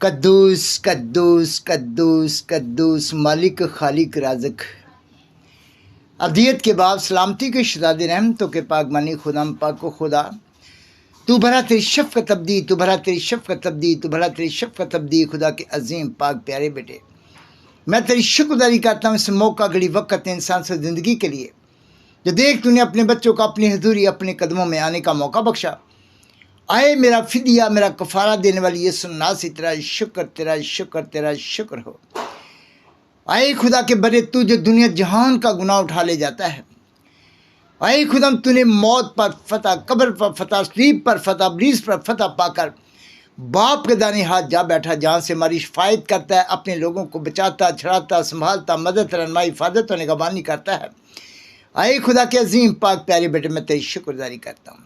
कद्दूस कद्दूस कद्दूस कद्दूस मालिक खालिक राज़िक अब्दियत के बाद सलामती के शदाद रहमतों के पाक मानी खुदाम पाक को खुदा तू भरा तेरी शफ़क़त अब्दी, तू भरा तेरी शफ़क़त अब्दी, तू भरा तेरी शफ़क़त अब्दी। खुदा के अजीम पाक प्यारे बेटे, मैं तेरी शुक्रगुजारी करता हूँ इस मौका घड़ी वक्त इंसान से ज़िंदगी के लिए जो देख तूने अपने बच्चों को अपनी हजूरी अपने कदमों में आने का मौका बख्शा। आए मेरा फिदिया मेरा कफ़ारा देने वाली ये सुनना सी तेरा शुक्र तेरा शुक्र तेरा शुक्र हो। आए खुदा के बड़े तू जो दुनिया जहान का गुनाह उठा ले जाता है। आए खुदा तूने मौत पर फतह, कब्र पर फतह, स्लीप पर फतह, इब्लीस पर फतह पाकर बाप के दानी हाथ जा बैठा जहाँ से हमारी हिफाजत करता है, अपने लोगों को बचाता छड़ाता संभालता मदद रहनुमाई हिफाजत और निगहबानी करता है। आए खुदा के अजीम पाक प्यारे बेटे, मैं तेरी शुक्रगुजारी करता हूँ,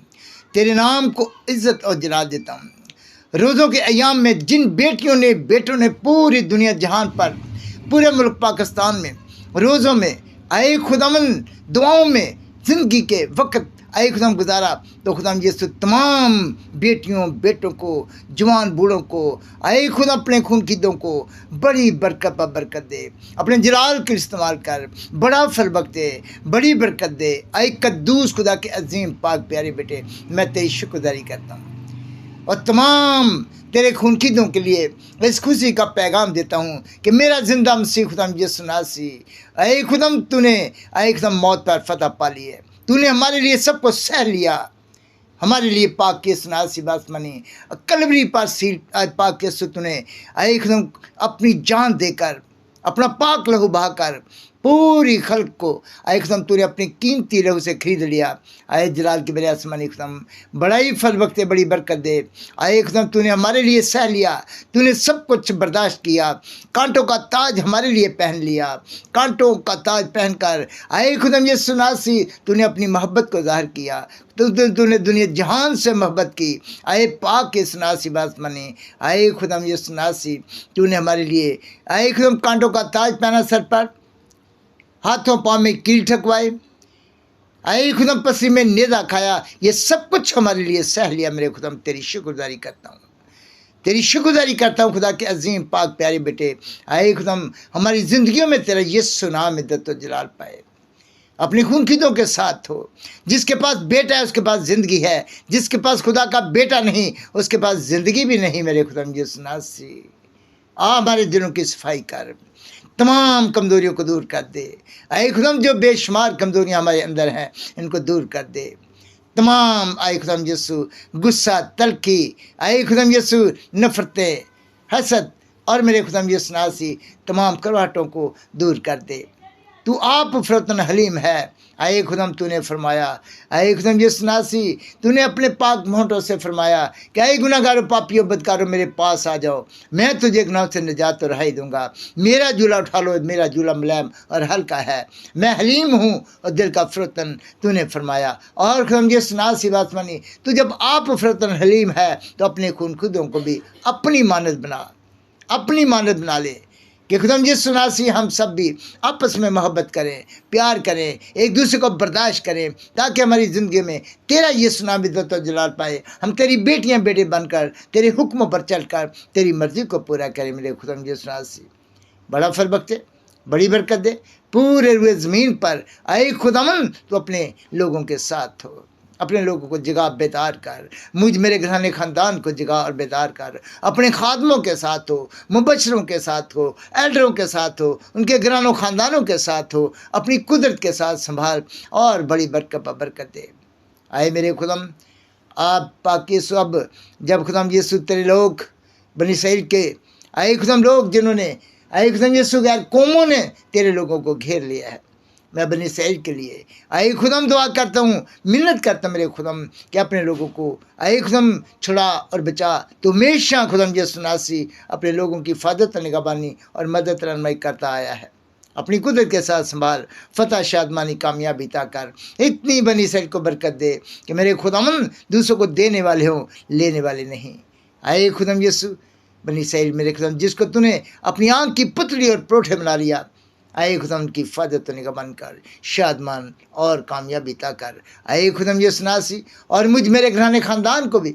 तेरे नाम को इज़्ज़त और जलाल देता हूँ। रोज़ों के अयाम में जिन बेटियों ने बेटों ने पूरी दुनिया जहान पर पूरे मुल्क पाकिस्तान में रोज़ों में आए खुदावन दुआओं में ज़िंदगी के वक्त आए खुदाम गुजारा, तो खुदाम यीशु तमाम बेटियों बेटों को जवान बूढ़ों को आए खुदा अपने खून कीदों को बड़ी बरकत पर बरकत दे, अपने जलाल के इस्तेमाल कर बड़ा फल बख्ते बड़ी बरकत दे। आए कद्दूस खुदा के अजीम पाक प्यारे बेटे, मैं तेरी शुक्रगुजारी करता हूँ और तमाम तेरे खून कीदों के लिए इस खुशी का पैगाम देता हूँ कि मेरा जिंदा मसीह खुदाम यीशु नासरी आए खुदम तूने आए खुदम मौत पर फतह पा ली है, तूने हमारे लिए सब कुछ सह लिया, हमारे लिए पाक के सुनासी बात मनी कलवरी पर सील पाक के सु तूने आए खुदम अपनी जान देकर अपना पाक लहू बहाकर पूरी खल्क को आए खुदम तूने अपनी कीमती लहू से खरीद लिया। आए जलाल की बड़े आसमानी खुदम बड़ा ही फल वक्ते बड़ी बरकत दे। आए खुदम तूने हमारे लिए सह लिया, तूने सब कुछ बर्दाश्त किया, कांटों का ताज हमारे लिए पहन लिया, कांटों का ताज पहनकर आए खुदम ये सुनासी तूने अपनी मोहब्बत को ज़ाहिर किया। तूने दुनिया जहान से मोहब्बत की। आए पाक के सुनासी बात मनी आए खुदम ये सुनासी तूने हमारे लिए आए खुदम कांटों का ताज पहना सर पर, हाथों पाँव में कील ठकवाए, आए खुदम पसी में नेदा खाया, ये सब कुछ हमारे लिए सह लिया। मेरे खुदम तेरी शुक्रगुजारी करता हूँ, तेरी शुक्रगुजारी करता हूँ खुदा के अजीम पाक प्यारे बेटे। आए खुदम हमारी ज़िंदगियों में तेरा यीशु नाम इद्दत और जलाल पाए, अपनी खून कीदों के साथ हो। जिसके पास बेटा है उसके पास ज़िंदगी है, जिसके पास खुदा का बेटा नहीं उसके पास ज़िंदगी भी नहीं। मेरे खुदम यीशु नासरी आ हमारे दिलों की सफाई कर, तमाम कमज़ोरियों को दूर कर दे। आए खुदम जो बेशुमार कमज़ोरियाँ हमारे अंदर हैं इनको दूर कर दे। तमाम आए खुदम यीशु गुस्सा तलखी आए खुदम यीशु नफ़रतें हसद और मेरे खुदम यीशु नासी तमाम करवाहटों को दूर कर दे। तू आप फ़रतन हलीम है। आए खुदम तूने फरमाया आए खुदम यीशु नासी तूने अपने पाक मोहटों से फरमाया कि आए गुनाहगारों पापियों बदकारों मेरे पास आ जाओ, मैं तुझे गुनाह से निजात और रहाई दूंगा। मेरा झूला उठा लो, मेरा झूला मुलायम और हल्का है, मैं हलीम हूँ और दिल का फ़रतन तूने फरमाया। और खुदम यीशु नासी बात मानी तू जब आप फ़रतन हलीम है तो अपने खून खुदों को भी अपनी मानद बना, अपनी मानद बना ले कि खुदम यीशु नासी हम सब भी आपस में मोहब्बत करें, प्यार करें, एक दूसरे को बर्दाश्त करें, ताकि हमारी ज़िंदगी में तेरा यीशु नाम इज़्ज़त और जलाल पाए। हम तेरी बेटियां बेटे बनकर तेरे हुक्मों पर चलकर तेरी मर्ज़ी को पूरा करें। मेरे खुदम यीशु नासी बड़ा फल बख्शे, बड़ी बरकत दे पूरे रुए ज़मीन पर। आए खुदावन तो अपने लोगों के साथ हो, अपने लोगों को जगा बेदार कर, मुझ मेरे घराने ख़ानदान को जगा और बेदार कर। अपने खादमों के साथ हो, मुबशरों के साथ हो, एल्डरों के साथ हो, उनके घरानों ख़ानदानों के साथ हो, अपनी कुदरत के साथ संभाल और बड़ी बरकत पर बरकत दे। आए मेरे खुदम आप पाकी अब जब खुदम यीशु तेरे लोग बनी इसराइल के आए खुदम लोग जिन्होंने आए खुदम यीशु गैर कौमों ने तेरे लोगों को घेर लिया है, मैं बनी इसराइल के लिए आए खुदम दुआ करता हूँ, मिन्नत करता मेरे खुदम कि अपने लोगों को आए खुदम छुड़ा और बचा। तो हमेशा खुदम यीशु नासी अपने लोगों की हिफाजत निगहबानी और मदद रहनुमाई करता आया है। अपनी कुदरत के साथ संभाल, फतह शादमानी कामयाबी अता कर। इतनी बनी इसराइल को बरकत दे कि मेरे खुदावन दूसरों को देने वाले हों, लेने वाले नहीं। आए खुदम यीशु बनी इसराइल मेरे खुदम जिसको तूने अपनी आँख की पुतली और परोठे बना लिया, आए खुदम की हिफाजत निगहबान कर, शादमान और कामयाबी अता कर। आए खुदम यीशु नासी और मुझ मेरे घराने ख़ानदान को भी